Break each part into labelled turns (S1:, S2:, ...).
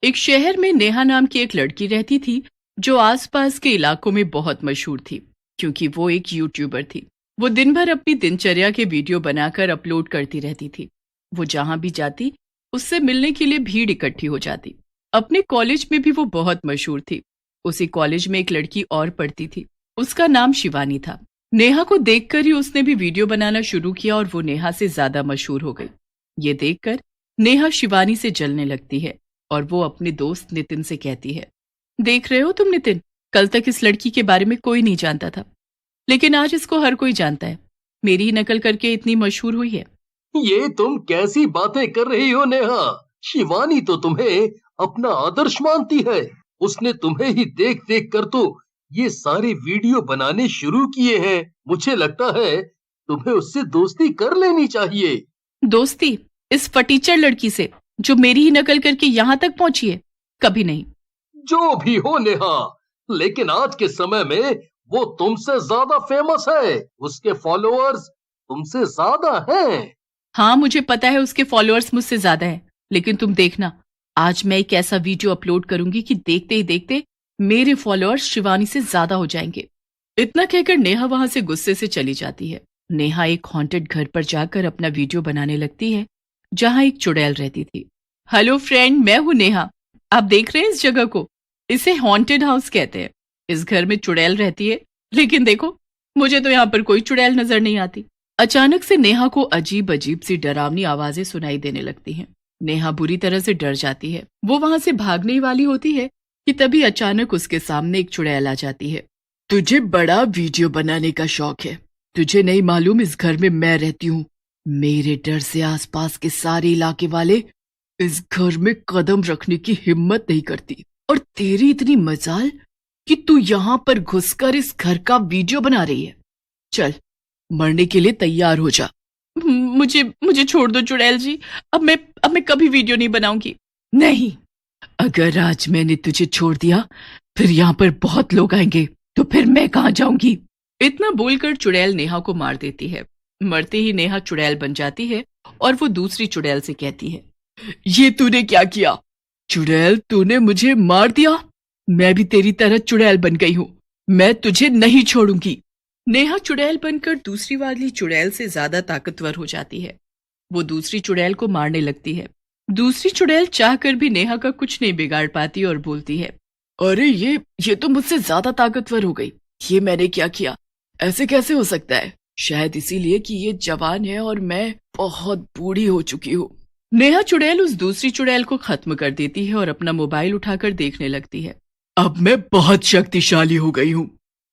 S1: एक शहर में नेहा नाम की एक लड़की रहती थी जो आसपास के इलाकों में बहुत मशहूर थी क्योंकि वो एक यूट्यूबर थी। वो दिन भर अपनी दिनचर्या के वीडियो बनाकर अपलोड करती रहती थी। वो जहां भी जाती उससे मिलने के लिए भीड़ इकट्ठी हो जाती। अपने कॉलेज में भी वो बहुत मशहूर थी। उसी कॉलेज में एक लड़की और पढ़ती थी, उसका नाम शिवानी था। नेहा को देखकर ही उसने भी वीडियो बनाना शुरू किया और वो नेहा से ज्यादा मशहूर हो गई। ये देखकर नेहा शिवानी से जलने लगती है और वो अपने दोस्त नितिन से कहती है, देख रहे हो तुम नितिन, कल तक इस लड़की के बारे में कोई नहीं जानता था, लेकिन आज इसको हर कोई जानता है। मेरी ही नकल करके इतनी मशहूर हुई है।
S2: ये तुम कैसी बातें कर रही हो नेहा? शिवानी तो तुम्हें अपना आदर्श मानती है। उसने तुम्हें ही देख देख कर तो ये सारे वीडियो बनाने शुरू किए हैं। मुझे लगता है तुम्हें उससे दोस्ती कर लेनी चाहिए।
S1: दोस्ती इस फटीचर लड़की से जो मेरी ही नकल करके यहां तक पहुंची है? कभी नहीं।
S2: जो भी हो नेहा, लेकिन आज के समय में वो तुमसे ज्यादा फेमस है। उसके फॉलोअर्स तुमसे ज्यादा हैं।
S1: हाँ, मुझे पता है उसके फॉलोअर्स मुझसे ज्यादा हैं, लेकिन तुम देखना, आज मैं एक ऐसा वीडियो अपलोड करूंगी कि देखते ही देखते मेरे फॉलोअर्स शिवानी से ज्यादा हो जाएंगे। इतना कहकर नेहा वहां से गुस्से से चली जाती है। नेहा एक हॉन्टेड घर पर जाकर अपना वीडियो बनाने लगती है जहां एक चुड़ैल रहती थी। हेलो फ्रेंड, मैं हूं नेहा। आप देख रहे हैं इस जगह को? इसे हॉन्टेड हाउस कहते हैं। इस घर में चुड़ैल रहती है, लेकिन देखो, मुझे तो यहाँ पर कोई चुड़ैल नजर नहीं आती। अचानक से नेहा को अजीब अजीब सी डरावनी आवाजें सुनाई देने लगती हैं। नेहा बुरी तरह से डर जाती है। वो वहां से भागने वाली होती है कि तभी अचानक उसके सामने एक चुड़ैल आ जाती है। तुझे बड़ा वीडियो बनाने का शौक है। तुझे नहीं मालूम इस घर में मैं रहती हूँ। मेरे डर से आसपास के सारे इलाके वाले इस घर में कदम रखने की हिम्मत नहीं करती, और तेरी इतनी मजाल कि तू यहाँ पर घुसकर इस घर का वीडियो बना रही है। चल, मरने के लिए तैयार हो जा। मुझे मुझे छोड़ दो चुड़ैल जी। अब मैं कभी वीडियो नहीं बनाऊंगी। नहीं, अगर आज मैंने तुझे छोड़ दिया फिर यहाँ पर बहुत लोग आएंगे, तो फिर मैं कहाँ जाऊंगी? इतना बोलकर चुड़ैल नेहा को मार देती है। मरते ही नेहा चुड़ैल बन जाती है और वो दूसरी चुड़ैल से कहती है, ये तूने क्या किया? चुड़ैल, तूने मुझे मार दिया। मैं भी तेरी तरह चुड़ैल बन गई हूँ। मैं तुझे नहीं छोड़ूंगी। नेहा चुड़ैल बनकर दूसरी वाली चुड़ैल से ज्यादा ताकतवर हो जाती है। वो दूसरी चुड़ैल को मारने लगती है। दूसरी चुड़ैल चाहकर भी नेहा का कुछ नहीं बिगाड़ पाती और बोलती है, अरे ये तो मुझसे ज्यादा ताकतवर हो गई। ये मैंने क्या किया? ऐसे कैसे हो सकता है? शायद इसीलिए कि ये जवान है और मैं बहुत बूढ़ी हो चुकी हूँ। नेहा चुड़ैल उस दूसरी चुड़ैल को खत्म कर देती है और अपना मोबाइल उठाकर देखने लगती है। अब मैं बहुत शक्तिशाली हो गई हूँ।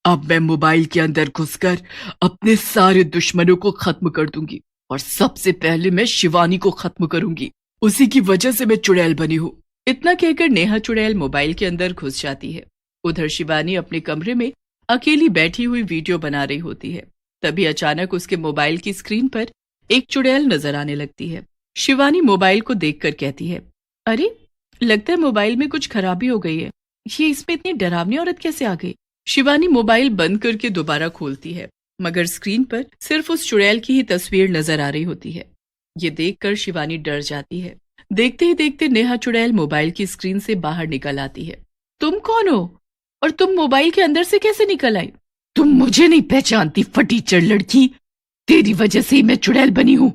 S1: अब मैं मोबाइल के अंदर घुसकर अपने सारे दुश्मनों को खत्म कर दूंगी, और सबसे पहले मैं शिवानी को खत्म करूंगी। उसी की वजह से मैं चुड़ैल बनी हूँ। इतना कहकर नेहा चुड़ैल मोबाइल के अंदर घुस जाती है। उधर शिवानी अपने कमरे में अकेली बैठी हुई वीडियो बना रही होती है। तभी अचानक उसके मोबाइल की स्क्रीन पर एक चुड़ैल नजर आने लगती है। शिवानी मोबाइल को देखकर कहती है, अरे, लगता है मोबाइल में कुछ खराबी हो गई है। ये इसमें इतनी डरावनी औरत कैसे आ गई? शिवानी मोबाइल बंद करके दोबारा खोलती है, मगर स्क्रीन पर सिर्फ उस चुड़ैल की ही तस्वीर नजर आ रही होती है। ये देखकर शिवानी डर जाती है। देखते ही देखते नेहा चुड़ैल मोबाइल की स्क्रीन से बाहर निकल आती है। तुम कौन हो? और तुम मोबाइल के अंदर से कैसे निकल आई? तुम मुझे नहीं पहचानती फटीचर लड़की। तेरी वजह से ही मैं चुड़ैल बनी हूँ।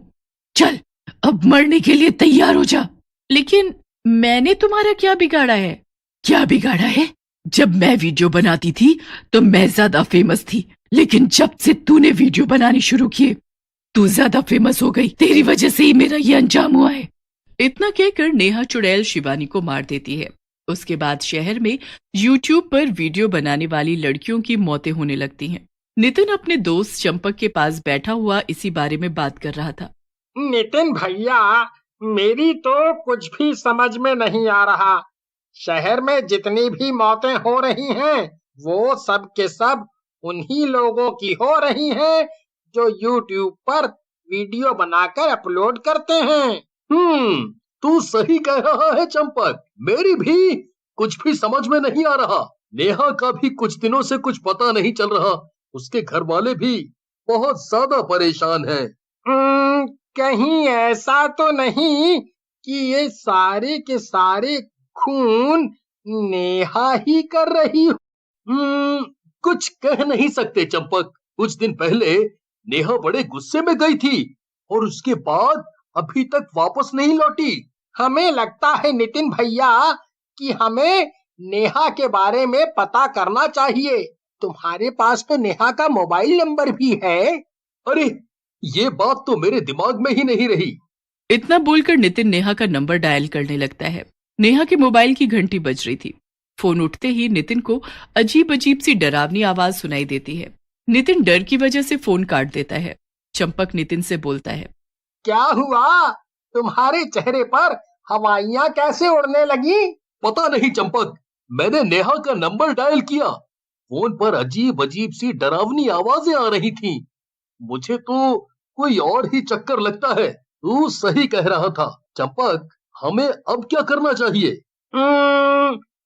S1: चल, अब मरने के लिए तैयार हो जा। लेकिन मैंने तुम्हारा क्या बिगाड़ा है? क्या बिगाड़ा है? जब मैं वीडियो बनाती थी तो मैं ज्यादा फेमस थी, लेकिन जब से तूने वीडियो बनानी शुरू किए तू ज्यादा फेमस हो गई। तेरी वजह से ही मेरा ये अंजाम हुआ है। इतना कहकर नेहा चुड़ैल शिवानी को मार देती है। उसके बाद शहर में यूट्यूब पर वीडियो बनाने वाली लड़कियों की मौतें होने लगती हैं। नितिन अपने दोस्त चंपक के पास बैठा हुआ इसी बारे में बात कर रहा था।
S3: नितिन भैया, मेरी तो कुछ भी समझ में नहीं आ रहा। शहर में जितनी भी मौतें हो रही हैं, वो सब के सब उन्हीं लोगों की हो रही हैं जो यूट्यूब पर वीडियो बनाकर अपलोड करते हैं।
S2: तू सही कह रहा है चंपक। मेरी भी कुछ भी समझ में नहीं आ रहा। नेहा का भी कुछ दिनों से कुछ पता नहीं चल रहा। उसके घर वाले भी बहुत ज्यादा परेशान हैं।
S3: कहीं ऐसा तो नहीं कि ये सारे के सारे खून नेहा ही कर रही हो।
S2: कुछ कह नहीं सकते चंपक। कुछ दिन पहले नेहा बड़े गुस्से में गई थी और उसके बाद अभी तक वापस नहीं लौटी।
S3: हमें लगता है नितिन भैया कि हमें नेहा के बारे में पता करना चाहिए। तुम्हारे पास तो नेहा का मोबाइल नंबर भी है।
S2: अरे, ये बात तो मेरे दिमाग में ही नहीं रही।
S1: इतना बोलकर नितिन नेहा का नंबर डायल करने लगता है। नेहा के मोबाइल की घंटी बज रही थी। फोन उठते ही नितिन को अजीब अजीब सी डरावनी आवाज सुनाई देती है। नितिन डर की वजह से फोन काट देता है। चंपक नितिन से बोलता है,
S3: क्या हुआ? तुम्हारे चेहरे पर हवाइयां कैसे उड़ने लगी?
S2: पता नहीं चंपक, मैंने नेहा का नंबर डायल किया। फोन पर अजीब अजीब सी डरावनी आवाजें आ रही थी। मुझे तो कोई और ही चक्कर लगता है। तू सही कह रहा था चंपक। हमें अब क्या करना चाहिए?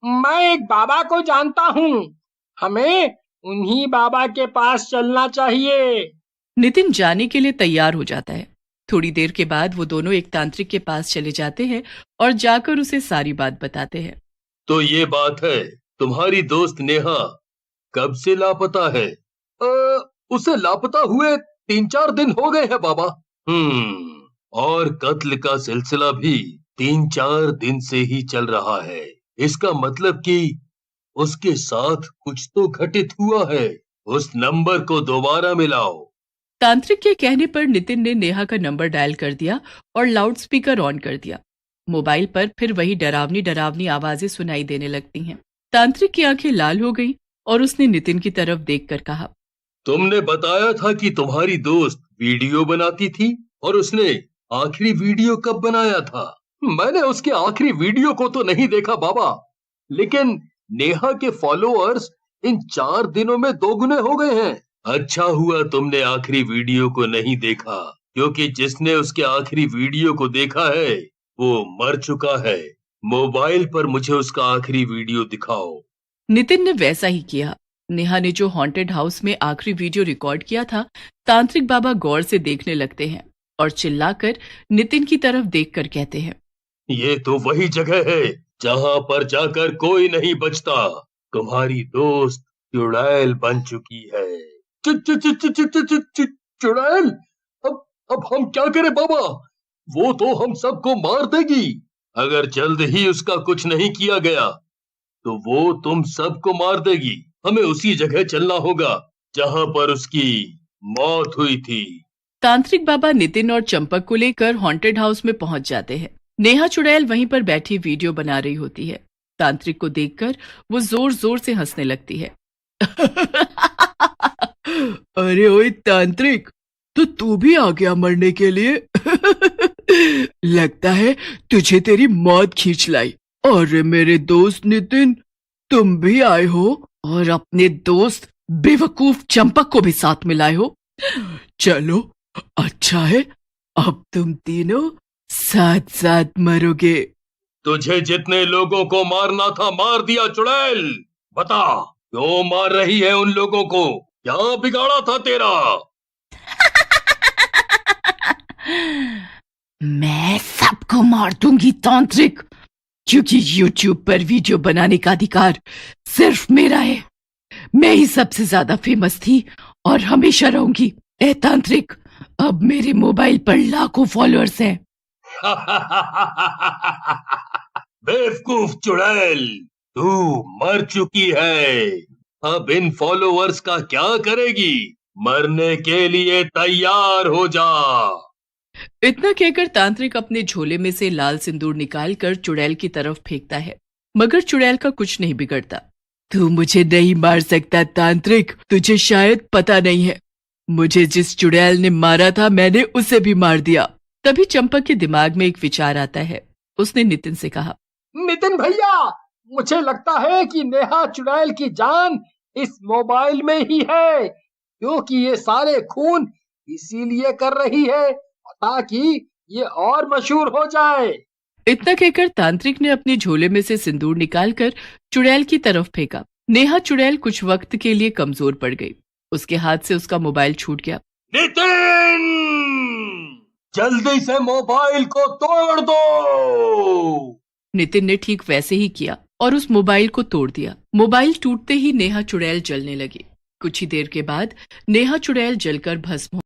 S3: मैं एक बाबा को जानता हूँ। हमें उन्हीं बाबा के पास चलना चाहिए।
S1: नितिन जाने के लिए तैयार हो जाता है। थोड़ी देर के बाद वो दोनों एक तांत्रिक के पास चले जाते हैं और जाकर उसे सारी बात बताते हैं।
S2: तो ये बात है, तुम्हारी दोस्त नेहा कब से लापता है? उसे लापता हुए 3-4 दिन हो गए हैं बाबा। और कत्ल का सिलसिला भी 3-4 दिन से ही चल रहा है। इसका मतलब कि उसके साथ कुछ तो घटित हुआ है। उस नंबर को दोबारा मिलाओ।
S1: तांत्रिक के कहने पर नितिन ने नेहा का नंबर डायल कर दिया और लाउडस्पीकर ऑन कर दिया। मोबाइल पर फिर वही डरावनी डरावनी आवाजें सुनाई देने लगती हैं। तांत्रिक की आंखें लाल हो गई और उसने नितिन की तरफ देखकर कहा,
S2: तुमने बताया था कि तुम्हारी दोस्त वीडियो बनाती थी और उसने आखिरी वीडियो कब बनाया था? मैंने उसके आखिरी वीडियो को तो नहीं देखा बाबा, लेकिन नेहा के फॉलोअर्स इन 4 दिनों में 2 गुने हो गए हैं। अच्छा हुआ तुमने आखिरी वीडियो को नहीं देखा, क्योंकि जिसने उसके आखिरी वीडियो को देखा है वो मर चुका है। मोबाइल पर मुझे उसका आखिरी वीडियो दिखाओ।
S1: नितिन ने वैसा ही किया। नेहा ने जो हॉन्टेड हाउस में आखिरी वीडियो रिकॉर्ड किया था, तांत्रिक बाबा गौर से देखने लगते हैं और चिल्लाकर नितिन की तरफ देखकर कहते हैं,
S2: ये तो वही जगह है जहाँ पर जाकर कोई नहीं बचता। तुम्हारी दोस्त चुड़ैल बन चुकी है। चुड़ैल? अब हम क्या करें बाबा? वो तो हम सबको मार देगी। अगर जल्द ही उसका कुछ नहीं किया गया तो वो तुम सबको मार देगी। हमें उसी जगह चलना होगा जहाँ पर उसकी मौत हुई थी।
S1: तांत्रिक बाबा नितिन और चंपक को लेकर हॉन्टेड हाउस में पहुंच जाते हैं। नेहा चुड़ैल वहीं पर बैठी वीडियो बना रही होती है। तांत्रिक को देखकर वो जोर जोर से हंसने लगती है। अरे ओए तांत्रिक, तो तू भी आ गया मरने के लिए? लगता है तुझे तेरी मौत खींच लाई। और मेरे दोस्त नितिन, तुम भी आए हो और अपने दोस्त बेवकूफ चंपक को भी साथ में लाए हो। चलो अच्छा है, अब तुम तीनों साथ साथ मरोगे।
S2: तुझे जितने लोगों को मारना था मार दिया चुड़ैल। बता, क्यों मार रही है उन लोगों को? क्या बिगाड़ा था तेरा?
S1: मैं सबको मार दूंगी तांत्रिक, क्योंकि YouTube पर वीडियो बनाने का अधिकार सिर्फ मेरा है। मैं ही सबसे ज्यादा फेमस थी और हमेशा रहूंगी। ए तांत्रिक, अब मेरे मोबाइल पर लाखों फॉलोअर्स हैं।
S2: बेवकूफ चुड़ैल, तू मर चुकी है। अब इन फॉलोअर्स का क्या करेगी? मरने के लिए तैयार हो जा।
S1: इतना कहकर तांत्रिक अपने झोले में से लाल सिंदूर निकालकर चुड़ैल की तरफ फेंकता है, मगर चुड़ैल का कुछ नहीं बिगड़ता। तू मुझे नहीं मार सकता तांत्रिक, तुझे शायद पता नहीं है। मुझे जिस चुड़ैल ने मारा था मैंने उसे भी मार दिया। तभी चंपक के दिमाग में एक विचार आता है। उसने नितिन से कहा,
S3: नितिन भैया, मुझे लगता है कि नेहा चुड़ैल की जान इस मोबाइल में ही है, क्योंकि ये सारे खून इसीलिए कर रही है ताकि ये और मशहूर हो जाए।
S1: इतना कहकर तांत्रिक ने अपने झोले में से सिंदूर निकालकर चुड़ैल की तरफ फेंका। नेहा चुड़ैल कुछ वक्त के लिए कमजोर पड़ गई। उसके हाथ से उसका मोबाइल छूट गया।
S2: नितिन, जल्दी से मोबाइल को तोड़ दो।
S1: नितिन ने ठीक वैसे ही किया और उस मोबाइल को तोड़ दिया। मोबाइल टूटते ही नेहा चुड़ैल जलने लगी। कुछ ही देर के बाद नेहा चुड़ैल जलकर भस्म हो